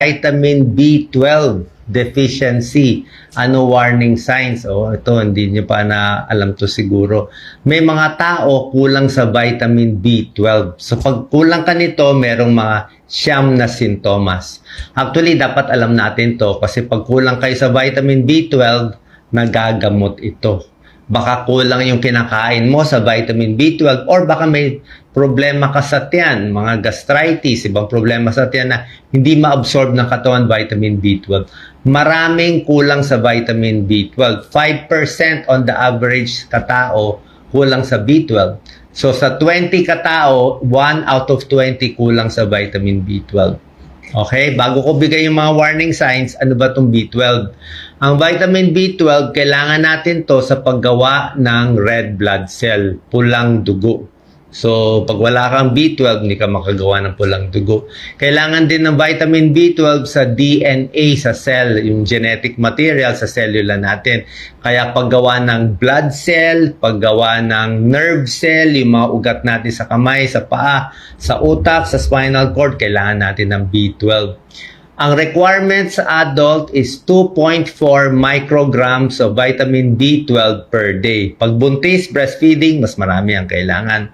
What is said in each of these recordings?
vitamin B12 deficiency. Ano warning signs? Ito, hindi nyo pa na alam to siguro. May mga tao kulang sa vitamin B12. So, pag kulang ka nito, merong mga siyam na sintomas. Actually, dapat alam natin to kasi pag kulang kayo sa vitamin B12, nagagamot ito. Baka kulang yung kinakain mo sa vitamin B12 or baka may problema ka sa tiyan, mga gastritis, ibang problema sa tiyan na hindi ma-absorb ng katawan vitamin B12. Maraming kulang sa vitamin B12. 5% on the average katao kulang sa B12. So sa 20 katao, 1 out of 20 kulang sa vitamin B12. Okay, bago ko bigay yung mga warning signs, ano ba itong B12? Ang vitamin B12, kailangan natin to sa paggawa ng red blood cell, pulang dugo. So, pag wala kang B12, hindi ka makagawa ng pulang dugo. Kailangan din ng vitamin B12 sa DNA, sa cell, yung genetic material sa cellula natin. Kaya paggawa ng blood cell, paggawa ng nerve cell, yung mga ugat natin sa kamay, sa paa, sa utak, sa spinal cord, kailangan natin ng B12. Ang requirement sa adult is 2.4 micrograms of vitamin B12 per day. Pag buntis, breastfeeding, mas marami ang kailangan.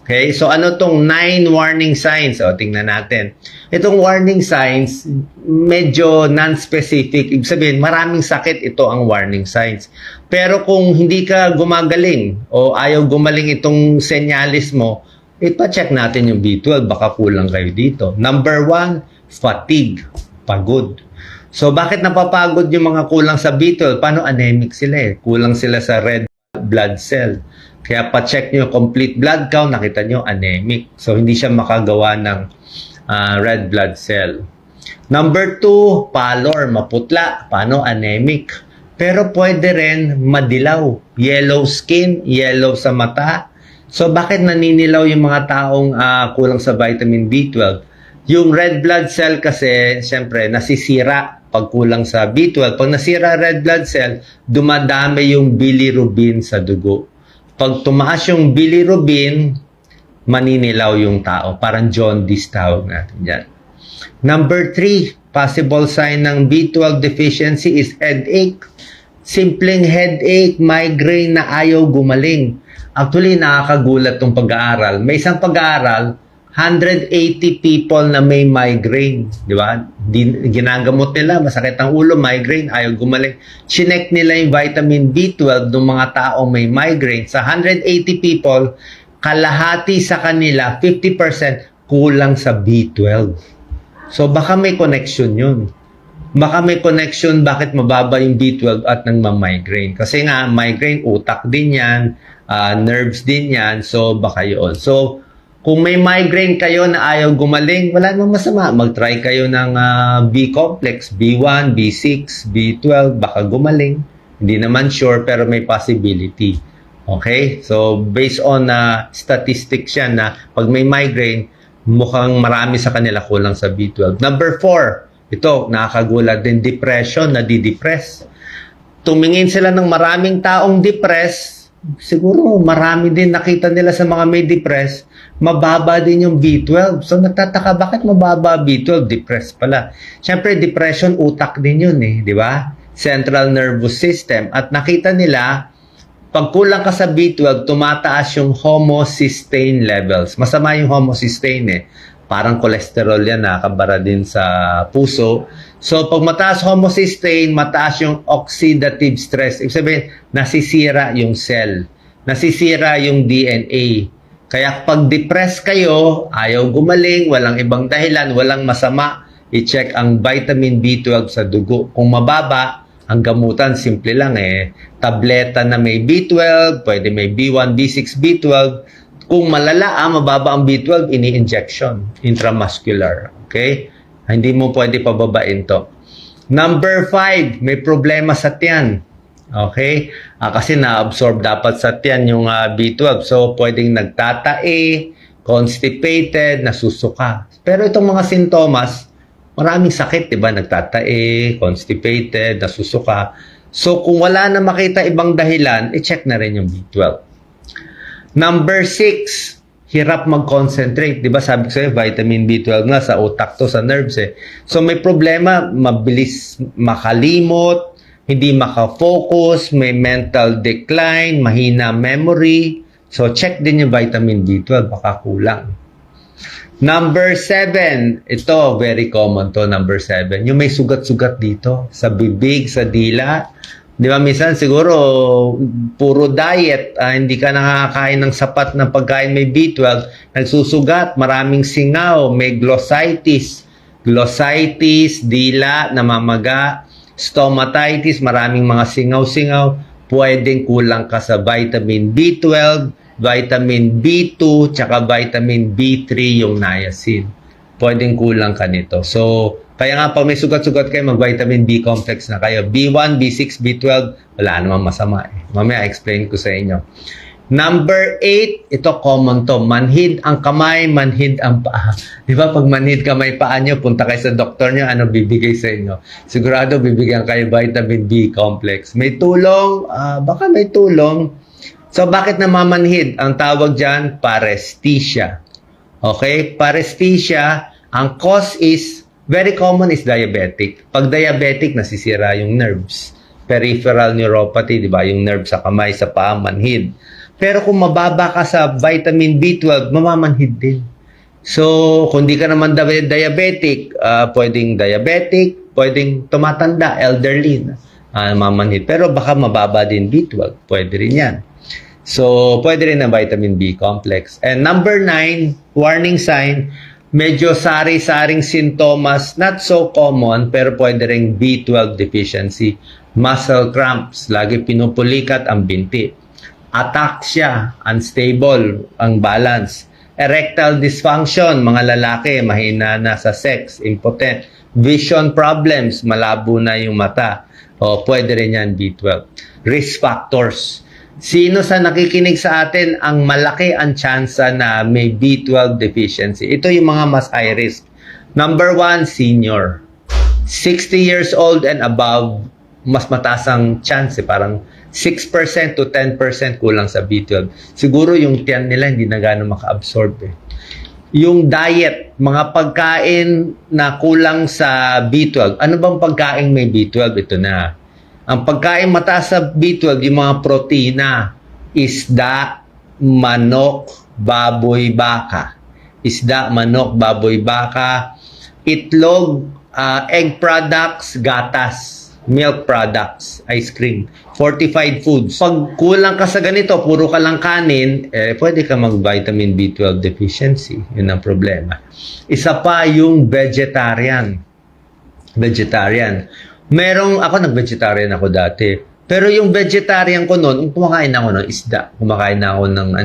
Okay, so ano tong 9 warning signs? Tingnan natin. Itong warning signs, medyo non-specific. Ibig sabihin, maraming sakit ito ang warning signs. Pero kung hindi ka gumagaling o ayaw gumaling itong senyalis mo, ipa-check natin yung B12. Baka kulang kayo dito. Number 1, fatigue. Pagod. So, bakit napapagod yung mga kulang sa B12? Paano anemic sila eh? Kulang sila sa red blood cell. Kaya pa-check nyo complete blood count, nakita nyo anemic. So, hindi siya makagawa ng red blood cell. Number 2, pallor, maputla. Paano anemic? Pero pwede rin madilaw. Yellow skin, yellow sa mata. So, bakit naninilaw yung mga taong kulang sa vitamin B12? Yung red blood cell kasi, siyempre, nasisira pag kulang sa B12. Pag nasira red blood cell, dumadami yung bilirubin sa dugo. Pag tumaas yung bilirubin, maninilaw yung tao. Parang jaundice tawag natin dyan. Number 3, possible sign ng B12 deficiency is headache. Simpleng headache, migraine na ayaw gumaling. Actually, nakakagulat tong pag-aaral. May isang pag-aaral, 180 people na may migraine, di ba? Ginagamot nila, masakit ang ulo, migraine, ayaw gumaling. Chinek nila yung vitamin B12 ng mga taong may migraine. Sa 180 people, kalahati sa kanila, 50% kulang sa B12. So baka may connection yun. Baka may connection bakit mababa yung B12 at nang-migraine. Kasi nga, migraine, utak din yan, nerves din yan, so baka yun. So, kung may migraine kayo na ayaw gumaling, wala namang masama. Mag-try kayo ng B-complex, B1, B6, B12, baka gumaling. Hindi naman sure, pero may possibility. Okay? So, based on statistics yan na pag may migraine, mukhang marami sa kanila kulang sa B12. Number 4, ito, nakakagulat din, depression, nadidepress. Tumingin sila ng maraming taong depressed, siguro marami din nakita nila sa mga may depressed, mababa din yung B12. So, nagtataka, bakit mababa B12? Depressed pala. Siyempre, depression, utak din yun eh, di ba? Central nervous system. At nakita nila, pag kulang ka sa B12, tumataas yung homocysteine levels. Masama yung homocysteine eh. Parang cholesterol yan, nakakabara din sa puso. So, pag mataas homocysteine, mataas yung oxidative stress. Ibig sabihin, nasisira yung cell. Nasisira yung DNA. Kaya pag depressed kayo, ayaw gumaling, walang ibang dahilan, walang masama, i-check ang vitamin B12 sa dugo. Kung mababa, ang gamutan, simple lang eh. Tableta na may B12, pwede may B1, B6, B12. Kung malala, mababa ang B12, ini-injection, intramuscular. Okay? Hindi mo pwede pababain to. Number 5, may problema sa tiyan. Okay? Kasi na-absorb dapat sa tiyan yung B12. So, pwedeng nagtatae, constipated, nasusuka. Pero itong mga sintomas, maraming sakit, diba? Nagtatae, constipated, nasusuka. So, kung wala na makita ibang dahilan, i-check na rin yung B12. Number 6, hirap mag-concentrate. Di ba sabi ko sa'yo, vitamin B12 nga sa utak to, sa nerves eh. So may problema, mabilis makalimot, hindi makafocus, may mental decline, mahina memory. So check din yung vitamin B12, baka kulang. Number 7, ito very common to, number 7. Yung may sugat-sugat dito, sa bibig, sa dila. Di ba, minsan siguro puro diet, hindi ka nakakain ng sapat ng pagkain may B12, nagsusugat, maraming singaw, may glossitis, dila, namamaga, stomatitis, maraming mga singaw-singaw, pwedeng kulang ka sa vitamin B12, vitamin B2, tsaka vitamin B3 yung niacin. Pwedeng kulang ka nito. So, kaya nga pag may sugat-sugat kayo, mag-vitamin B complex na kayo. B1, B6, B12, wala namang masama eh. Mamaya explain ko sa inyo. Number 8, ito common to. Manhid ang kamay, manhid ang paa. Di ba pag manhid kamay, paa nyo, punta kayo sa doktor nyo, ano bibigay sa inyo? Sigurado bibigyan kayo vitamin B complex. May tulong, baka may tulong. So bakit namamanhid? Ang tawag dyan, paresthesia. Okay? Paresthesia, ang cause is, very common is diabetic. Pag diabetic, nasisira yung nerves. Peripheral neuropathy, di ba? Yung nerve sa kamay, sa paa, manhid. Pero kung mababa ka sa vitamin B12, mamamanhid din. So, kung di ka naman diabetic, pwedeng tumatanda, elderly, mamanhid. Pero baka mababa din B12, pwede rin yan. So, pwede rin ang vitamin B complex. And number 9, warning sign, medyo sari-saring sintomas, not so common, pero pwede rin B12 deficiency. Muscle cramps, lagi pinupulikat ang binti. Ataxia, unstable ang balance. Erectile dysfunction, mga lalaki, mahina na sa sex, impotent. Vision problems, malabo na yung mata. O, pwede rin yan B12. Risk factors. Sino sa nakikinig sa atin ang malaki ang tsansa na may B12 deficiency? Ito yung mga mas high risk. Number 1, senior. 60 years old and above, mas mataas ang chance. Parang 6% to 10% kulang sa B12. Siguro yung tiyan nila hindi na gano'ng maka-absorb eh. Yung diet, mga pagkain na kulang sa B12. Ano bang pagkain may B12? Ito na. Ang pagkain mataas sa B12, yung mga protina, isda, manok, baboy, baka. Isda, manok, baboy, baka, itlog, egg products, gatas, milk products, ice cream, fortified foods. Pag kulang ka sa ganito, puro ka lang kanin, pwede ka mag-vitamin B12 deficiency. Yun ang problema. Isa pa yung vegetarian. Ako nag-vegetarian ako dati. Pero yung vegetarian ko noon, kumakain ako ng isda, kumakain ako ng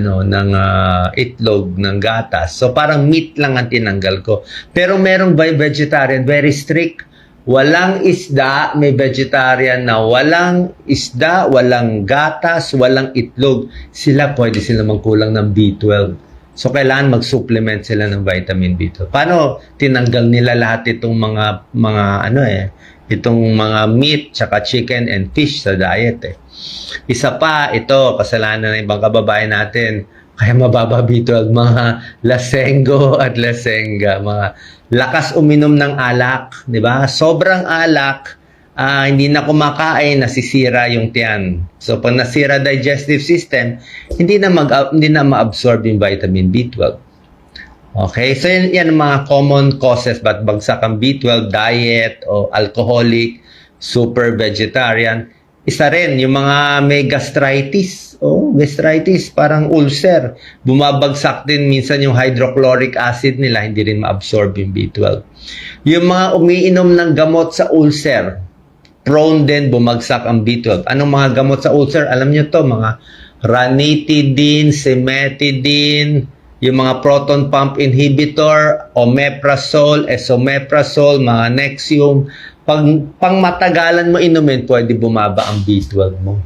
itlog, ng gatas. So parang meat lang ang tinanggal ko. Pero merong vegetarian, very strict. Walang isda, may vegetarian na walang isda, walang gatas, walang itlog. Pwede sila magkulang ng B12. So, kailangan mag-supplement sila ng vitamin B12. Paano tinanggal nila lahat itong itong mga meat, tsaka chicken and fish sa diet eh. Isa pa, ito, kasalanan ng ibang kababayan natin, kaya mababa B12, mga lasenggo at lasenga, mga lakas uminom ng alak, di ba? Sobrang alak, hindi na kumakain, nasisira yung tiyan. So, pag nasira digestive system, hindi na ma-absorb yung vitamin B12. Okay, so yan ang mga common causes ba't bagsak ang B12, diet o alcoholic, super vegetarian. Isa rin, yung mga may gastritis. Gastritis, parang ulcer. Bumabagsak din minsan yung hydrochloric acid nila, hindi rin ma-absorb yung B12. Yung mga umiinom ng gamot sa ulcer, prone din bumagsak ang B12. Anong mga gamot sa ulcer? Alam nyo to, mga ranitidine, cimetidine, yung mga proton pump inhibitor, omeprazole, esomeprazole, mga Nexium. Pang matagalan mo inumin, pwede bumaba ang B12 mo.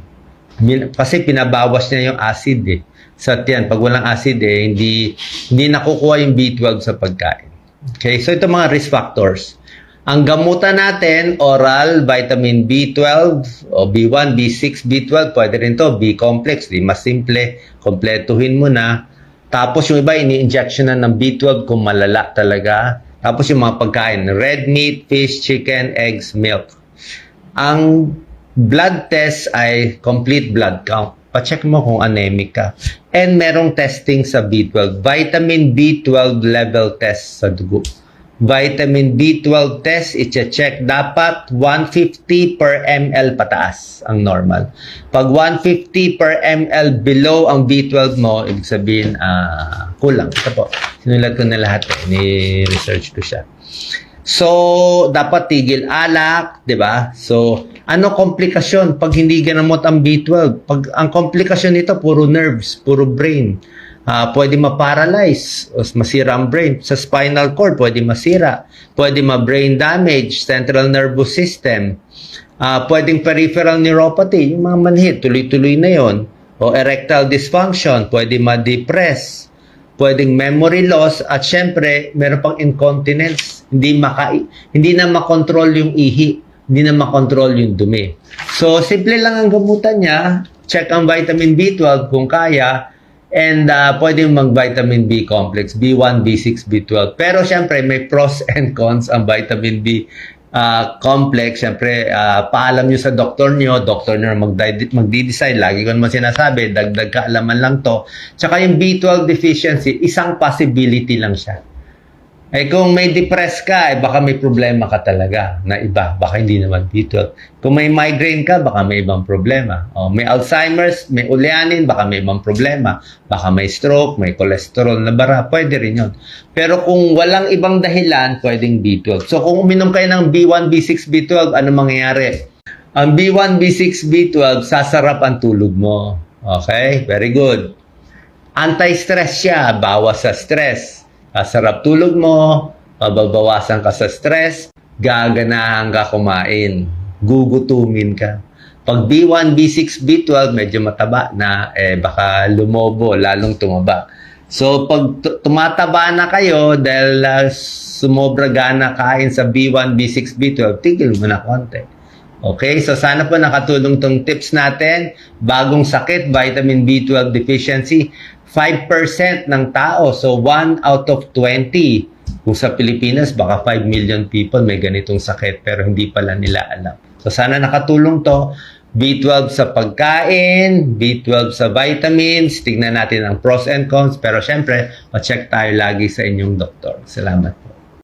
Kasi pinabawas niya yung acid eh. Sa tiyan, pag walang acid eh, hindi nakukuha yung B12 sa pagkain. Okay, so ito mga risk factors. Ang gamutan natin, oral, vitamin B12, o B1, B6, B12, pwede rin to, B complex, di mas simple, kompletuhin mo na. Tapos yung iba, ini-injection na ng B12 kung malala talaga. Tapos yung mga pagkain, red meat, fish, chicken, eggs, milk. Ang blood test ay complete blood count. Pa-check mo kung anemic ka. And merong testing sa B12. Vitamin B12 level test sa dugo. Vitamin B12 test, i-check dapat 150 per ml pataas ang normal. Pag 150 per ml below ang B12 mo, ibig sabihin kulang. Ito po, sinulat ko na lahat ni-research ko siya. So, dapat tigil alak, di ba? So, ano komplikasyon pag hindi ginamot ang B12? Pag ang komplikasyon nito, puro nerves, puro brain. Pwede ma-paralyze, o masira ang brain. Sa spinal cord, pwede masira. Pwede ma-brain damage, central nervous system. Pwedeng peripheral neuropathy, yung mga manhid, tuloy-tuloy na yon. O erectile dysfunction, pwede ma-depress. Pwedeng memory loss, at syempre, meron pang incontinence. Hindi na makontrol yung ihi. Hindi na makontrol yung dumi. So, simple lang ang gamutan niya. Check ang vitamin B12 kung kaya. And pwede mag-vitamin B complex, B1, B6, B12. Pero syempre, may pros and cons ang vitamin B complex. Syempre, paalam nyo sa doktor nyo magdi-decide. Lagi ko naman sinasabi, dagdag kaalaman lang to. Tsaka yung B12 deficiency, isang possibility lang siya. Eh kung may depressed ka, baka may problema ka talaga na iba. Baka hindi naman B12. Kung may migraine ka, baka may ibang problema. O, may Alzheimer's, may ulyanin, baka may ibang problema. Baka may stroke, may cholesterol na bara, pwede rin yun. Pero kung walang ibang dahilan, pwedeng B12. So kung uminom kayo ng B1, B6, B12, ano mangyayari? Ang B1, B6, B12, sasarap ang tulog mo. Okay? Very good. Anti-stress siya, bawas sa stress. Sarap tulog mo, mababawasan ka sa stress, gaganahan ka kumain, gugutumin ka. Pag B1, B6, B12, medyo mataba na, baka lumobo, lalong tumaba. So, pag tumataba na kayo dahil sumobra gana kain sa B1, B6, B12, tigil mo na konti. Okay, so sana po nakatulong tong tips natin. Bagong sakit, vitamin B12 deficiency. 5% ng tao, so 1 out of 20. Kung sa Pilipinas, baka 5 million people may ganitong sakit pero hindi pala nila alam. So sana nakatulong to. B12 sa pagkain, B12 sa vitamins, tignan natin ang pros and cons, pero syempre, ma-check tayo lagi sa inyong doktor. Salamat po.